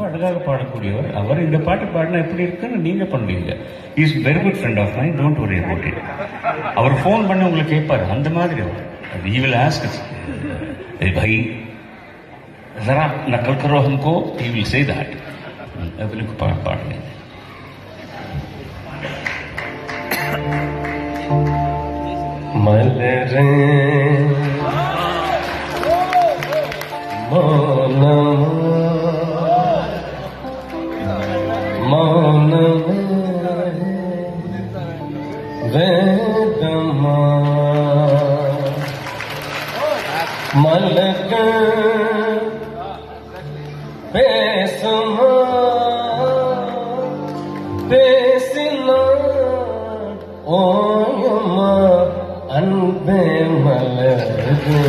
அழகாக பாடக்கூடியவர். அவர் இந்த பாட்டு பாடினா எப்படி இருக்குன்னு நீங்க பண்ணுவீங்க. Is very good friend of mind, don't worry about it. அவர் ஃபோன் பண்ணி உங்களுக்கு கேட்பாரு, அந்த மாதிரி அவர். He will ask us, भाई जरा नकल करो हमको. He will say that. अपने को पाठ में मलरे मौन वेदमा मलक பேசுமா பேசினா ஓயுமா அன்பே மலர்து.